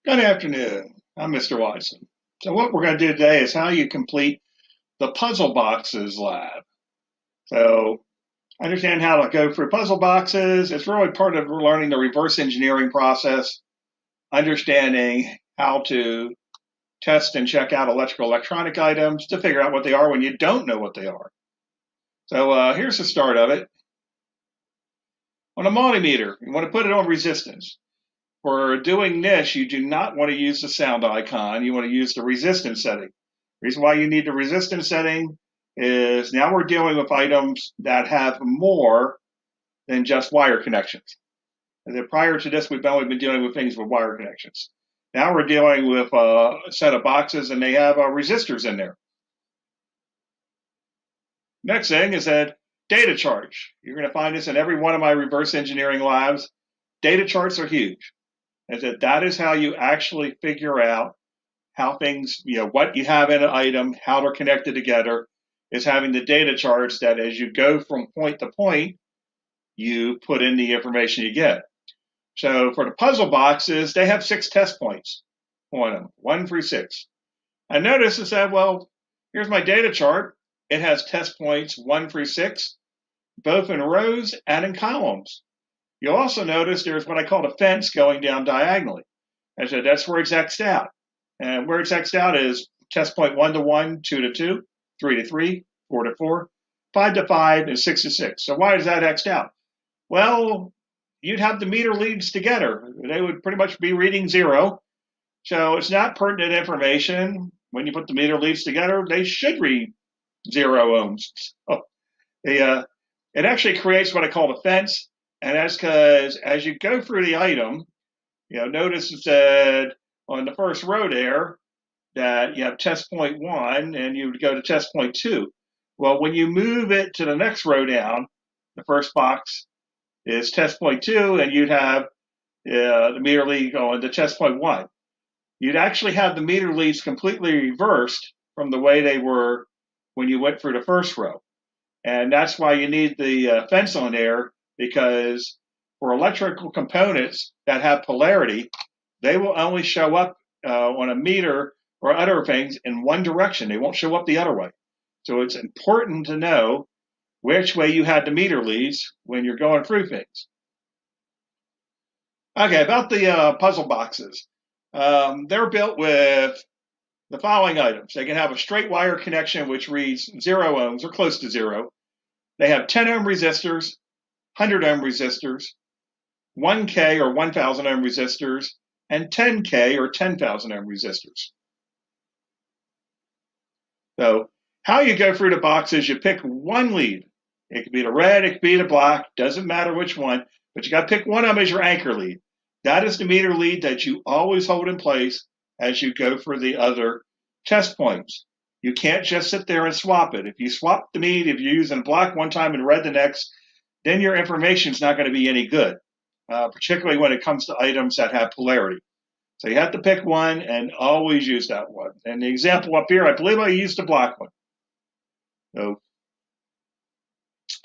Good afternoon. I'm Mr. Watson. So what we're going to do today is how you complete the puzzle boxes lab. So understand how to go through puzzle boxes. It's really part of learning the reverse engineering process, understanding how to test and check out electrical electronic items to figure out what they are when you don't know what they are. So here's the start of it. On a multimeter, you want to put it on resistance. For doing this, you do not want to use the sound icon. You want to use the resistance setting. The reason why you need the resistance setting is now we're dealing with items that have more than just wire connections. And then prior to this, we've only been dealing with things with wire connections. Now we're dealing with a set of boxes and they have resistors in there. Next thing is that data charge. You're going to find this in every one of my reverse engineering labs. Data charts are huge. And that is how you actually figure out how things, what you have in an item, how they're connected together, is having the data charts that as you go from point to point, you put in the information you get. So for the puzzle boxes, they have 6 test points on them, 1 through 6. I notice is that, well, here's my data chart. It has test points 1 through 6, both in rows and in columns. You'll also notice there's what I call a fence going down diagonally. And so that's where it's X'd out. And where it's X'd out is test point 1 to 1, 2 to 2, 3 to 3, 4 to 4, 5 to 5, and 6 to 6. So why is that X'd out? Well, you'd have the meter leads together. They would pretty much be reading 0. So it's not pertinent information. When you put the meter leads together, they should read 0 ohms. So it actually creates what I call a fence. And that's because as you go through the item, notice it said on the first row there that you have test point 1 and you would go to test point 2. Well, when you move it to the next row down, the first box is test point 2 and you'd have the meter lead going to test point 1. You'd actually have the meter leads completely reversed from the way they were when you went through the first row. And that's why you need the fence on there, because for electrical components that have polarity, they will only show up on a meter or other things in one direction. They won't show up the other way. So it's important to know which way you had the meter leads when you're going through things. Okay, about the puzzle boxes. They're built with the following items. They can have a straight wire connection which reads 0 ohms or close to 0. They have 10 ohm resistors, 100 ohm resistors, 1K or 1,000 ohm resistors, and 10K or 10,000 ohm resistors. So how you go through the boxes, you pick one lead. It could be the red, it could be the black, doesn't matter which one, but you got to pick one of them as your anchor lead. That is the meter lead that you always hold in place as you go for the other test points. You can't just sit there and swap it. If you swap the lead, if you're using black one time and red the next, then your information is not going to be any good, particularly when it comes to items that have polarity. So you have to pick one and always use that one. And the example up here, I believe I used the black one. So,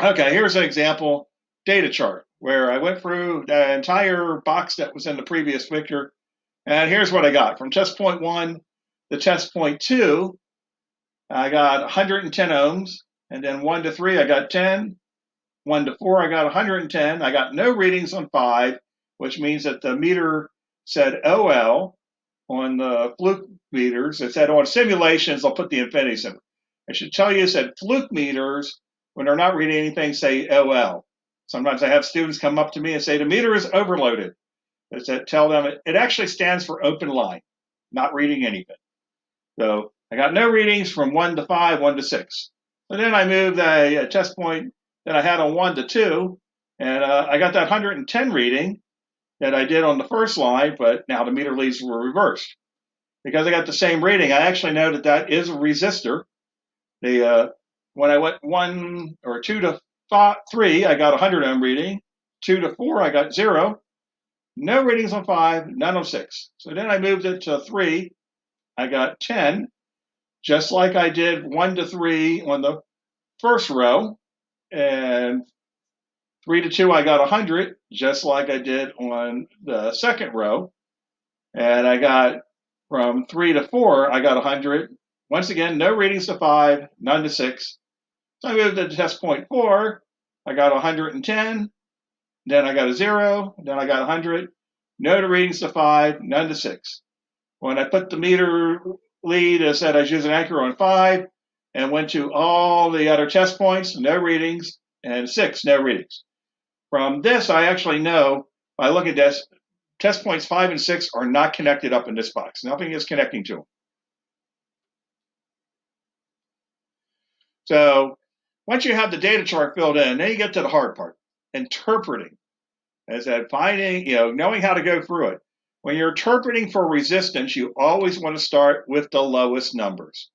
okay, here's an example data chart where I went through the entire box that was in the previous picture. And here's what I got. From test point 1 to test point 2, I got 110 ohms. And then 1 to 3, I got 10. 1 to 4, I got 110. I got no readings on 5, which means that the meter said OL on the fluke meters. It said on simulations, I'll put the infinity symbol. I should tell you that fluke meters, when they're not reading anything, say OL. Sometimes I have students come up to me and say, the meter is overloaded. I tell them it actually stands for open line, not reading anything. So I got no readings from 1 to 5, 1 to 6. And then I moved a test point that I had on 1 to 2, and I got that 110 reading that I did on the first line, but now the meter leads were reversed. Because I got the same reading, I actually know that that is a resistor. When I went 1 or 2 to 3, I got 100 ohm reading. 2 to 4, I got 0. No readings on 5, none on 6. So then I moved it to 3. I got 10, just like I did 1 to 3 on the first row. And 3 to 2, I got 100, just like I did on the second row. And I got from 3 to 4, I got 100. Once again, no readings to 5, none to 6. So I moved to test point 4. I got 110. Then I got a 0. Then I got 100. No to readings to 5, none to 6. When I put the meter lead, I said I was using anchor on 5 and went to all the other test points, no readings, and 6, no readings. From this, I actually know by looking at this, test points 5 and 6 are not connected up in this box. Nothing is connecting to them. So once you have the data chart filled in, then you get to the hard part, interpreting. As that finding, knowing how to go through it. When you're interpreting for resistance, you always want to start with the lowest numbers.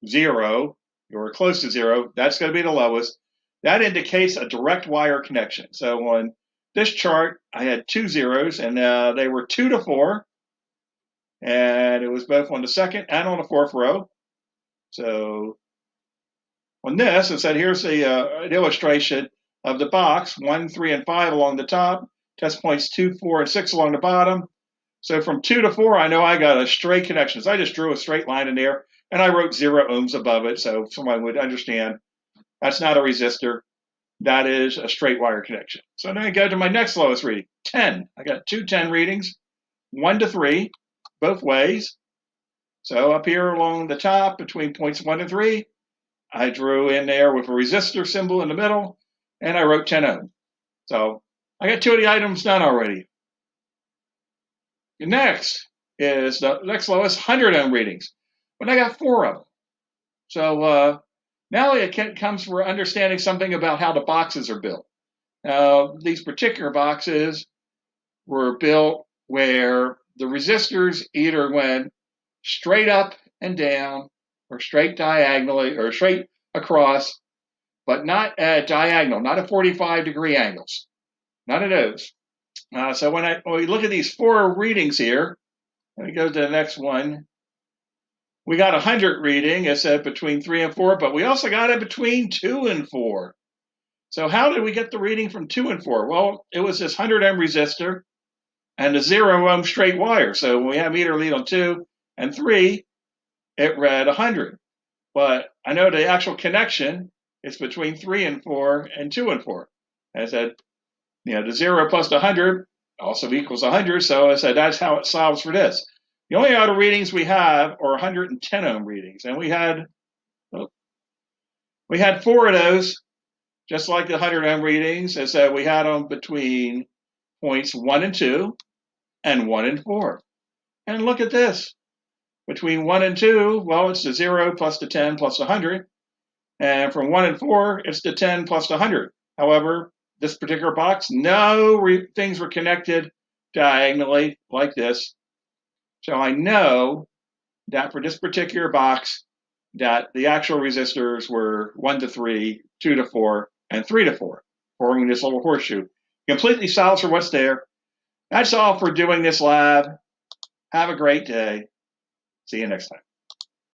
0, or close to 0, that's going to be the lowest. That indicates a direct wire connection. So on this chart, I had 2 zeros, and they were 2 to 4. And it was both on the second and on the fourth row. So on this, it said here's an illustration of the box, 1, 3, and 5 along the top, test points 2, 4, and 6 along the bottom. So from 2 to 4, I know I got a straight connection. So I just drew a straight line in there, and I wrote 0 ohms above it, so someone would understand that's not a resistor. That is a straight wire connection. So then I go to my next lowest reading, 10. I got 2 10 readings, 1 to 3, both ways. So up here along the top, between points 1 and 3, I drew in there with a resistor symbol in the middle, and I wrote 10 ohm. So I got 2 of the items done already. Next is the next lowest 100 ohm readings, but I got 4 of them. So now it comes for understanding something about how the boxes are built. These particular boxes were built where the resistors either went straight up and down, or straight diagonally, or straight across, but not at diagonal, not at 45-degree angles. None of those. So when we look at these 4 readings here, let me go to the next one. We got 100 reading. It said between 3 and 4, but we also got it between 2 and 4. So how did we get the reading from 2 and 4? Well, it was this 100 ohm resistor and a 0 ohm straight wire. So when we have meter lead on 2 and 3, it read 100. But I know the actual connection is between 3 and 4 and 2 and 4. I said, the 0 plus the 100 also equals 100. So I said, that's how it solves for this. The only other readings we have are 110 ohm readings. And we had 4 of those, just like the 100 ohm readings. I said we had them between points 1 and 2 and 1 and 4. And look at this. Between 1 and 2, well, it's the 0 plus the 10 plus the 100. And from 1 and 4, it's the 10 plus the 100. However, this particular box, no things were connected diagonally like this. So I know that for this particular box, that the actual resistors were 1 to 3, 2 to 4, and 3 to 4, forming this little horseshoe. Completely solves for what's there. That's all for doing this lab. Have a great day. See you next time.